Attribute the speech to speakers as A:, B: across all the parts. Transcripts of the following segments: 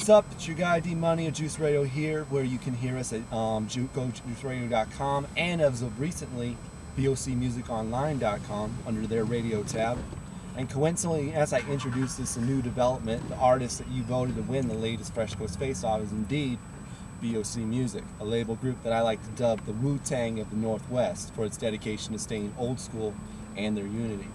A: What's up? It's your guy D Money of Juice Radio here, where you can hear us at gojuiceradio.com and as of recently, B.O.C.musiconline.com under their radio tab. And coincidentally, as I introduce this new development, the artist that you voted to win the latest Fresh Coast Face-Off is indeed B.O.C. Music, a label group that I like to dub the Wu-Tang of the Northwest for its dedication to staying old school and their unity.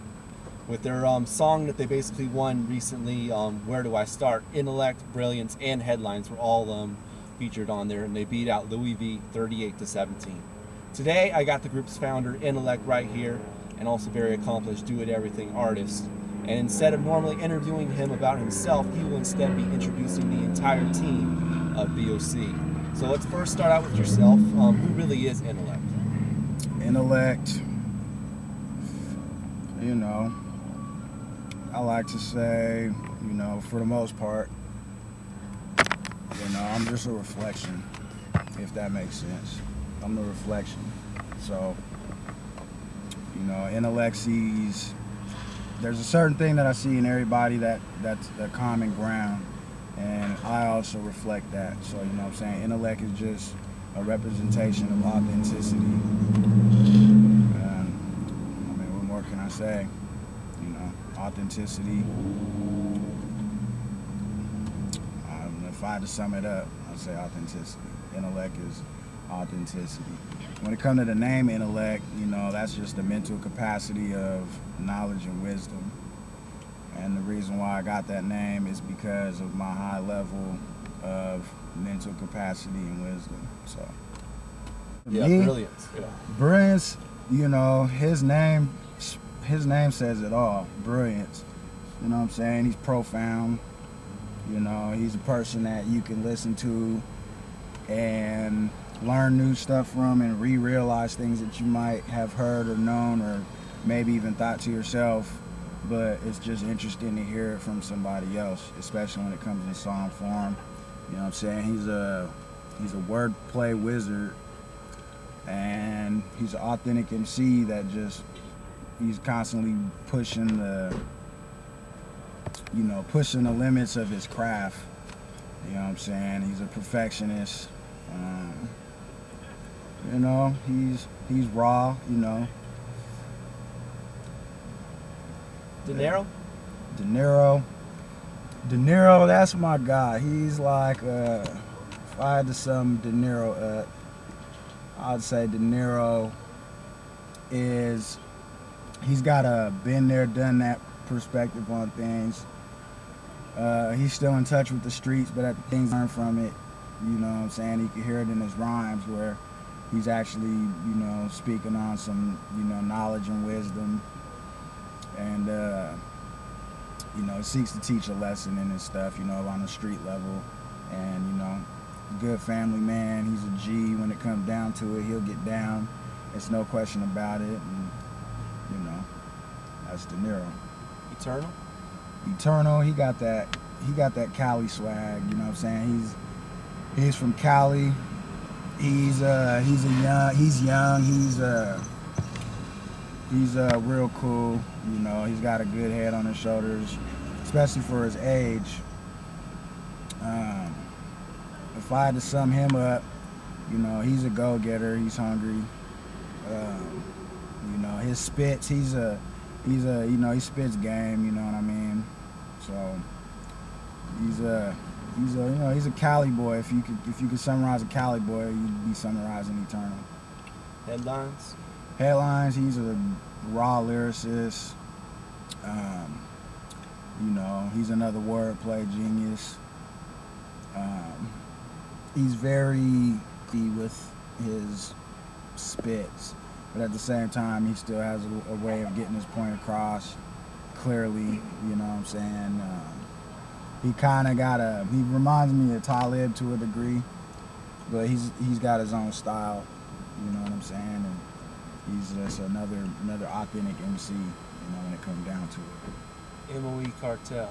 A: With their song that they basically won recently, Where Do I Start? Intellekt, Brilliance, and Headlines were all featured on there, and they beat out Louis V 38-17. Today, I got the group's founder, Intylekt, right here, and also very accomplished do-it-everything artist. And instead of normally interviewing him about himself, he will instead be introducing the entire team of B.O.C. So let's first start out with yourself. Who really is Intylekt?
B: Intylekt, you know, I like to say, you know, for the most part, you know, I'm just a reflection, if that makes sense. I'm the reflection. So, you know, Intylekt sees, there's a certain thing that I see in everybody that's the common ground, and I also reflect that. So, you know what I'm saying? Intylekt is just a representation of authenticity. And, I mean, what more can I say? You know, authenticity. If I had to sum it up, I'd say authenticity. Intylekt is authenticity. When it comes to the name Intylekt, you know, that's just the mental capacity of knowledge and wisdom. And the reason why I got that name is because of my high level of mental capacity and wisdom. So,
A: yeah, Brilliance. Yeah.
B: Brents, you know, his name says it all. Brilliance. You know what I'm saying? He's profound. You know, he's a person that you can listen to and learn new stuff from and re-realize things that you might have heard or known or maybe even thought to yourself, but it's just interesting to hear it from somebody else, especially when it comes in song form. You know what I'm saying? He's a wordplay wizard, and he's an authentic MC that just, he's constantly pushing the, you know, pushing the limits of his craft. You know what I'm saying? He's a perfectionist. You know, he's raw, you know.
A: Niro?
B: Niro, that's my guy. He's like, if I had to sum Niro up, I'd say Niro is, he's got a been there, done that perspective on things. He's still in touch with the streets, but at the things learned from it, you know what I'm saying? You can hear it in his rhymes where he's actually, you know, speaking on some, you know, knowledge and wisdom. And, you know, seeks to teach a lesson in his stuff, you know, on the street level. And, you know, good family man. He's a G. When it comes down to it, he'll get down. It's no question about it. And, you know, that's Niro. Eternal, he got that Cali swag, you know what I'm saying? He's from Cali. He's young, he's real cool, you know, he's got a good head on his shoulders, especially for his age. If I had to sum him up, you know, he's a go-getter, he's hungry. You know, his spits, he's a you know, he spits game, you know what I mean? So he's a Cali boy. If you could summarize a Cali boy, you'd be summarizing Eternal. Headlines, he's a raw lyricist. You know, he's another wordplay genius. He's very with his spits, but at the same time, he still has a way of getting his point across clearly, you know what I'm saying? He kind of he reminds me of Talib to a degree, but he's got his own style, you know what I'm saying? And he's just another authentic MC, you know, when it comes down to it.
A: M.O.E. Cartel.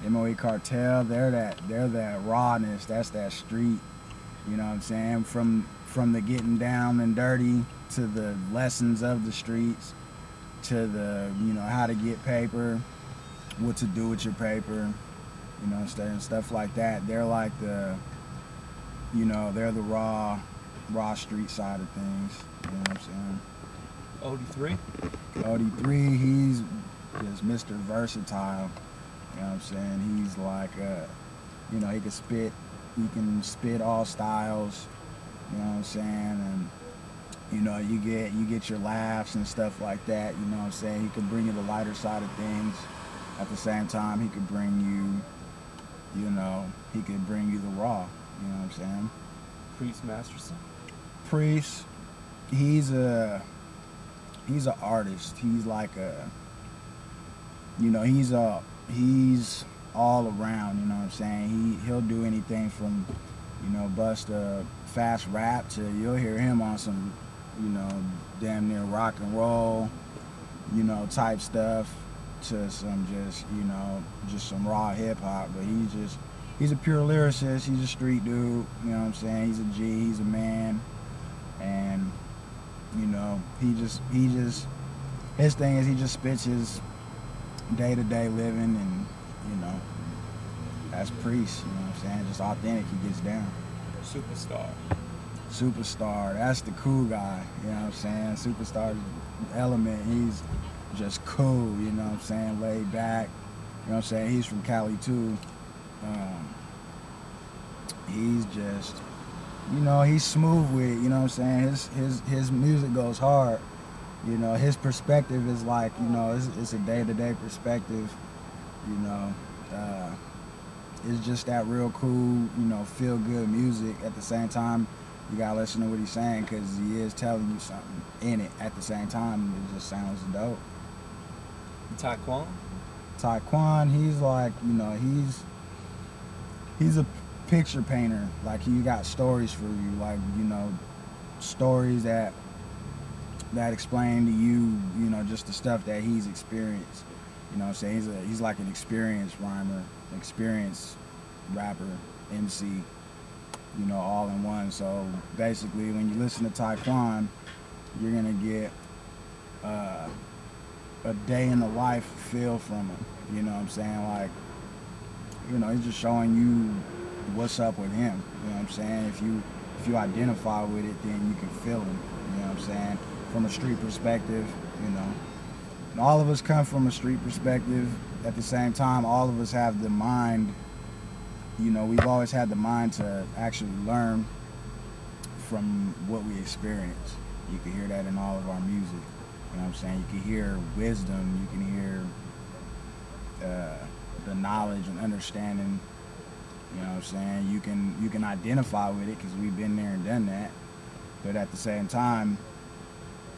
B: M.O.E. Cartel, they're that rawness, that's that street, you know what I'm saying? From the getting down and dirty to the lessons of the streets, to the, you know, how to get paper, what to do with your paper, you know, and stuff like that. They're like the, you know, they're the raw street side of things. You know what I'm saying?
A: OD3?
B: OD3, he's just Mr. Versatile. You know what I'm saying? He's like, you know, he can spit all styles. You know what I'm saying? And you know, you get your laughs and stuff like that. You know what I'm saying? He can bring you the lighter side of things. At the same time, he could bring you, you know, he could bring you the raw. You know what I'm saying?
A: Priest Masterson?
B: Priest, he's an artist. He's like a, you know, he's all around. You know what I'm saying? He'll do anything from, you know, bust a fast rap to you'll hear him on some, you know, damn near rock and roll, you know, type stuff, to some just, you know, just some raw hip hop. But he's a pure lyricist. He's a street dude. You know what I'm saying? He's a G. He's a man, and you know, his thing is he just spits his day-to-day living, and you know, that's Priest. You know what I'm saying? Just authentic. He gets down. Superstar, that's the cool guy, you know what I'm saying? Superstar's element, he's just cool, you know what I'm saying? Laid back, you know what I'm saying? He's from Cali too. He's just, you know, he's smooth with it, you know what I'm saying? His music goes hard. You know, his perspective is like, you know, it's a day-to-day perspective, you know. It's just that real cool, you know, feel-good music. At the same time, you gotta listen to what he's saying, because he is telling you something in it. At the same time, it just sounds dope. Taekwon, he's like, you know, he's a picture painter. Like, he got stories for you, like, you know, stories that explain to you, you know, just the stuff that he's experienced. You know what I'm saying? He's like an experienced rhymer, experienced rapper, MC, you know, all in one. So basically, when you listen to Taekwon, you're gonna get a day in the life feel from him. You know what I'm saying? Like, you know, he's just showing you what's up with him. You know what I'm saying? If you identify with it, then you can feel him. You know what I'm saying? From a street perspective, you know. And all of us come from a street perspective. At the same time, all of us have the mind, you know, we've always had the mind to actually learn from what we experience. You can hear that in all of our music. You know what I'm saying? You can hear wisdom, you can hear the knowledge and understanding. You know what I'm saying? You can identify with it because we've been there and done that. But at the same time,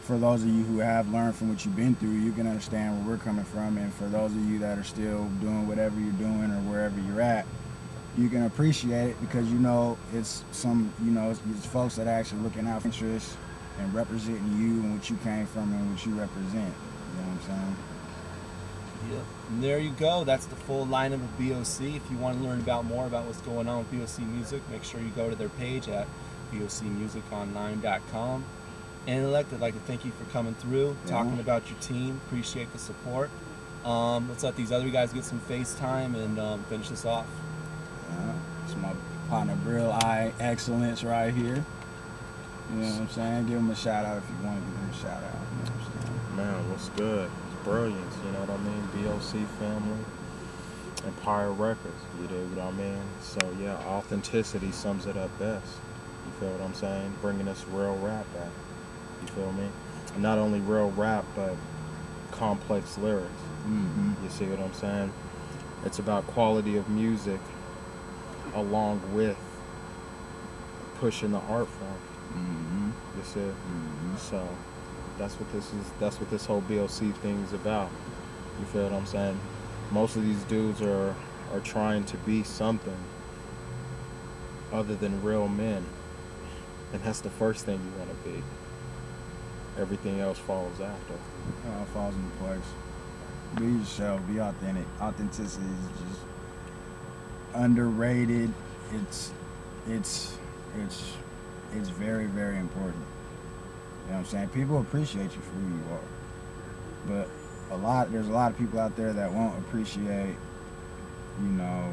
B: for those of you who have learned from what you've been through, you can understand where we're coming from. And for those of you that are still doing whatever you're doing or wherever you're at, you can appreciate it because you know it's folks that are actually looking out for interests and representing you and what you came from and what you represent. You know what I'm saying?
A: Yep. And there you go. That's the full lineup of B.O.C. If you want to learn about more about what's going on with B.O.C. Music, make sure you go to their page at bocmusiconline.com. Intylekt, I'd like to thank you for coming through, talking about your team. Appreciate the support. Let's let these other guys get some FaceTime and finish this off.
B: Yeah, it's my partner Brill Eye Excellence right here. You know what I'm saying? Give him a shout out if you want to give him a shout out. You know what I'm saying?
C: Man, what's good? It's Brilliance, you know what I mean? B.O.C. family, Empire Records, you dig what I mean? So yeah, authenticity sums it up best. You feel what I'm saying? Bringing us real rap back. You feel me? And not only real rap, but complex lyrics.
B: Mm-hmm.
C: You see what I'm saying? It's about quality of music along with pushing the art form.
B: Mm-hmm.
C: You see?
B: Mm-hmm.
C: So that's what this whole B.O.C. thing is about. You feel what I'm saying? Most of these dudes are trying to be something other than real men. And that's the first thing you want to be. Everything else follows after.
B: It all falls into place. Be yourself, be authentic. Authenticity is just underrated. It's very, very important. You know what I'm saying? People appreciate you for who you are. But there's a lot of people out there that won't appreciate, you know,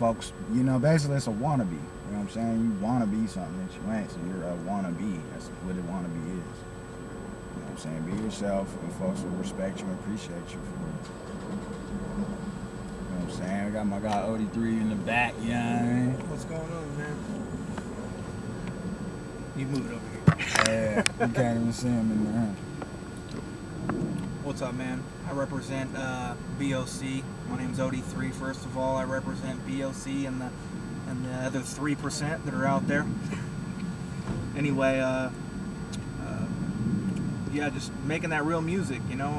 B: folks, you know, basically it's a wannabe. You know what I'm saying? You want to be something that you ain't, so you're a wannabe. That's what a wannabe is. You know what I'm saying? Be yourself, and folks will respect you and appreciate you for it. You know what I'm saying? I got my guy OD3 in the back, you know what I mean?
D: What's going on, man? You move it over here.
B: Yeah, you can't even see him in there.
D: What's up, man? I represent B.O.C. My name's OD3. First of all, I represent B.O.C. and the other 3% that are out there. Anyway, yeah, just making that real music, you know.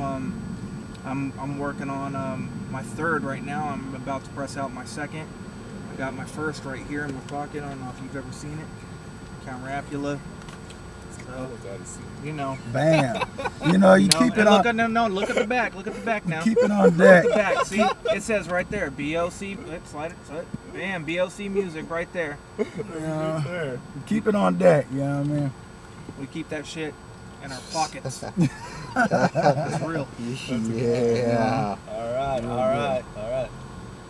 D: I'm working on my third right now. I'm about to press out my second. I got my first right here in my pocket. I don't know if you've ever seen it. Count Rapula. So, you know.
B: Bam. You know, you keep it on.
D: Look at the back. Look at the back now.
B: Keep it on deck.
D: Look at the back. See, it says right there, B.O.C. Slide it. Bam, B.O.C. music right there.
B: Keep it on deck, you know what I mean?
D: We keep that shit in our pockets. It's real.
C: Yeah.
A: All right.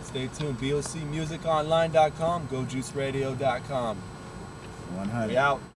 A: Stay tuned. BOCmusiconline.com, gojuiceradio.com.
B: 100.
A: We out.